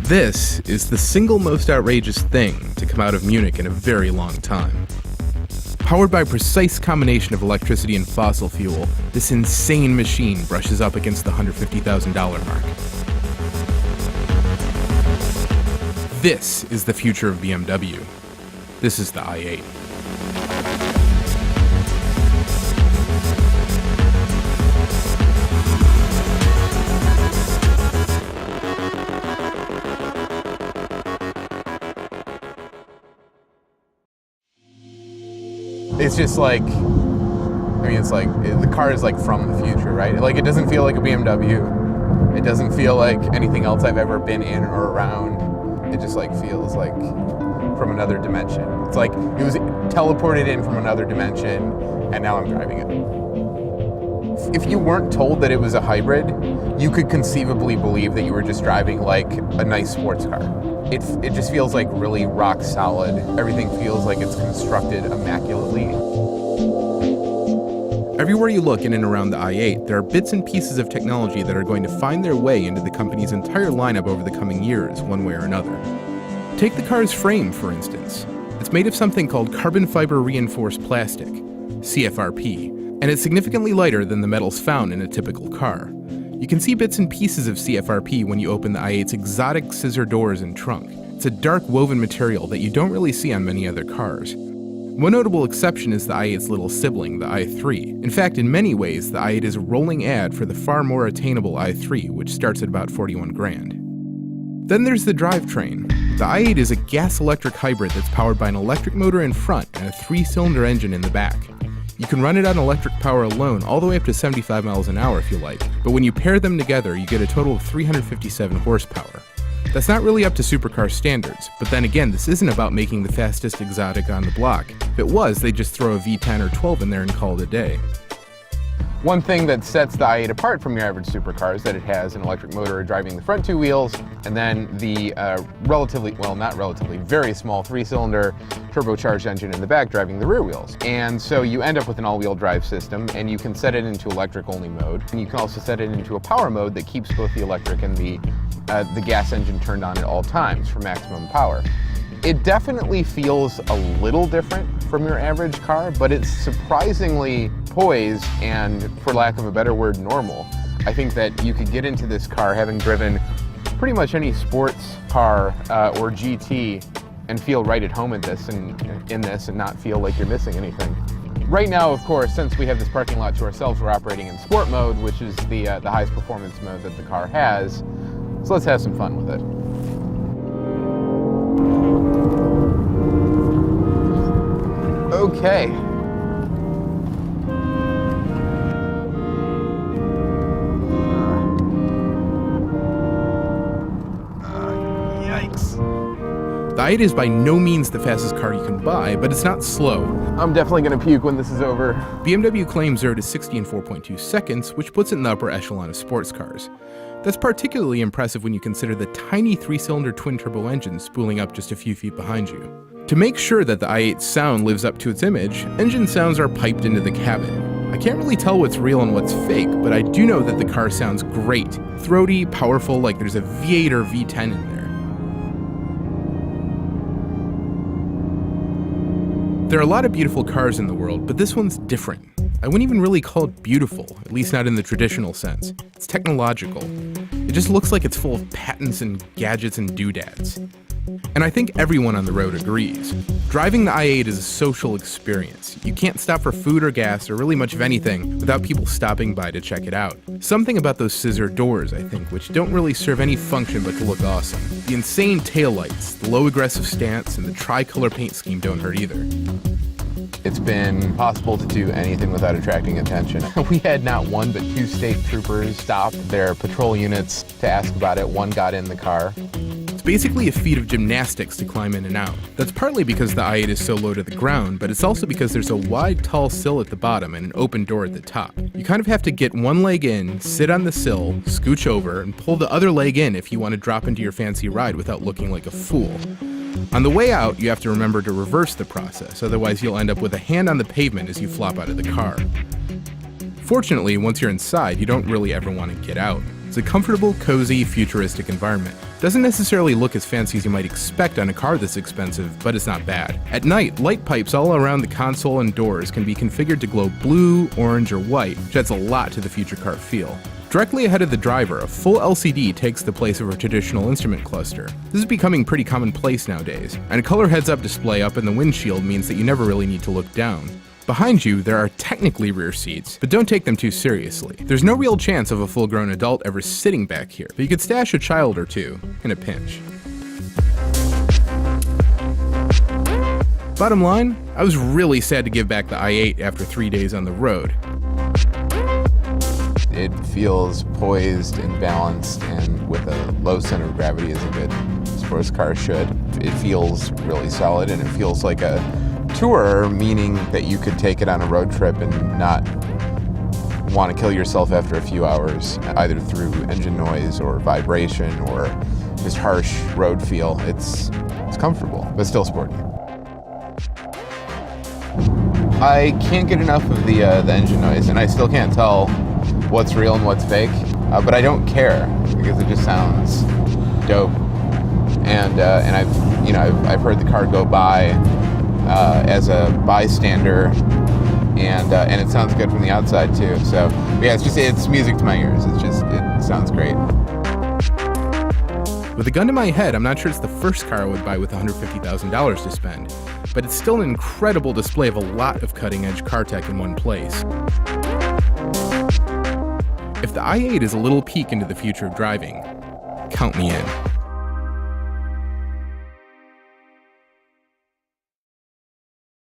This is the single most outrageous thing to come out of Munich in a very long time. Powered by a precise combination of electricity and fossil fuel, this insane machine brushes up against the $150,000 mark. This is the future of BMW. This is the i8. It's just like, it's like, the car is like from the future, right? Like, it doesn't feel like a BMW. It doesn't feel like anything else I've ever been in or around. It just like feels like from another dimension. It's like it was teleported in from another dimension and now I'm driving it. If you weren't told that it was a hybrid, you could conceivably believe that you were just driving like a nice sports car. It just feels like really rock solid. Everything feels like it's constructed immaculately. Everywhere you look in and around the i8, there are bits and pieces of technology that are going to find their way into the company's entire lineup over the coming years, one way or another. Take the car's frame, for instance. It's made of something called carbon fiber reinforced plastic, CFRP, and it's significantly lighter than the metals found in a typical car. You can see bits and pieces of CFRP when you open the i8's exotic scissor doors and trunk. It's a dark woven material that you don't really see on many other cars. One notable exception is the i8's little sibling, the i3. In fact, in many ways, the i8 is a rolling ad for the far more attainable i3, which starts at about 41 grand. Then there's the drivetrain. The i8 is a gas-electric hybrid that's powered by an electric motor in front and a 3-cylinder engine in the back. You can run it on electric power alone all the way up to 75 miles an hour if you like, but when you pair them together, you get a total of 357 horsepower. That's not really up to supercar standards, but then again, this isn't about making the fastest exotic on the block. If it was, they'd just throw a V10 or 12 in there and call it a day. One thing that sets the i8 apart from your average supercar is that it has an electric motor driving the front 2 wheels, and then the very small 3-cylinder turbocharged engine in the back driving the rear wheels. And so you end up with an all-wheel drive system, and you can set it into electric-only mode. And you can also set it into a power mode that keeps both the electric and the gas engine turned on at all times for maximum power. It definitely feels a little different from your average car, but it's surprisingly poised and, for lack of a better word, normal. I think that you could get into this car having driven pretty much any sports car or GT and feel right at home in this and not feel like you're missing anything. Right now, of course, since we have this parking lot to ourselves, we're operating in sport mode, which is the highest performance mode that the car has. So let's have some fun with it. Okay. Yikes. The i8 is by no means the fastest car you can buy, but it's not slow. I'm definitely gonna puke when this is over. BMW claims 0 to 60 in 4.2 seconds, which puts it in the upper echelon of sports cars. That's particularly impressive when you consider the tiny 3-cylinder twin-turbo engine spooling up just a few feet behind you. To make sure that the i8's sound lives up to its image, engine sounds are piped into the cabin. I can't really tell what's real and what's fake, but I do know that the car sounds great. Throaty, powerful, like there's a V8 or V10 in there. There are a lot of beautiful cars in the world, but this one's different. I wouldn't even really call it beautiful, at least not in the traditional sense. It's technological. It just looks like it's full of patents and gadgets and doodads. And I think everyone on the road agrees. Driving the i8 is a social experience. You can't stop for food or gas or really much of anything without people stopping by to check it out. Something about those scissor doors, I think, which don't really serve any function but to look awesome. The insane taillights, the low aggressive stance, and the tricolor paint scheme don't hurt either. It's been impossible to do anything without attracting attention. We had not one but 2 state troopers stop their patrol units to ask about it. One got in the car. It's basically a feat of gymnastics to climb in and out. That's partly because the i8 is so low to the ground, but it's also because there's a wide, tall sill at the bottom and an open door at the top. You kind of have to get one leg in, sit on the sill, scooch over, and pull the other leg in if you want to drop into your fancy ride without looking like a fool. On the way out, you have to remember to reverse the process, otherwise you'll end up with a hand on the pavement as you flop out of the car. Fortunately, once you're inside, you don't really ever want to get out. It's It's a comfortable, cozy, futuristic environment. Doesn't necessarily look as fancy as you might expect on a car this expensive, but it's not bad. At night, light pipes all around the console and doors can be configured to glow blue, orange, or white, which adds a lot to the future car feel. Directly ahead of the driver, a full LCD takes the place of a traditional instrument cluster. This is becoming pretty commonplace nowadays, and a color heads-up display up in the windshield means that you never really need to look down. Behind you, there are technically rear seats, but don't take them too seriously. There's no real chance of a full-grown adult ever sitting back here, but you could stash a child or two in a pinch. Bottom line, I was really sad to give back the i8 after 3 days on the road. It feels poised and balanced, and with a low center of gravity as a good sports car should. It feels really solid, and it feels like a tourer, meaning that you could take it on a road trip and not want to kill yourself after a few hours, either through engine noise or vibration or just harsh road feel. It's comfortable, but still sporty. I can't get enough of the engine noise, and I still can't tell what's real and what's fake, but I don't care because it just sounds dope. And I've heard the car go by as a bystander, and it sounds good from the outside too. So yeah, it's music to my ears. It sounds great. With a gun to my head, I'm not sure it's the first car I would buy with $150,000 to spend, but it's still an incredible display of a lot of cutting-edge car tech in one place. If the i8 is a little peek into the future of driving, count me in.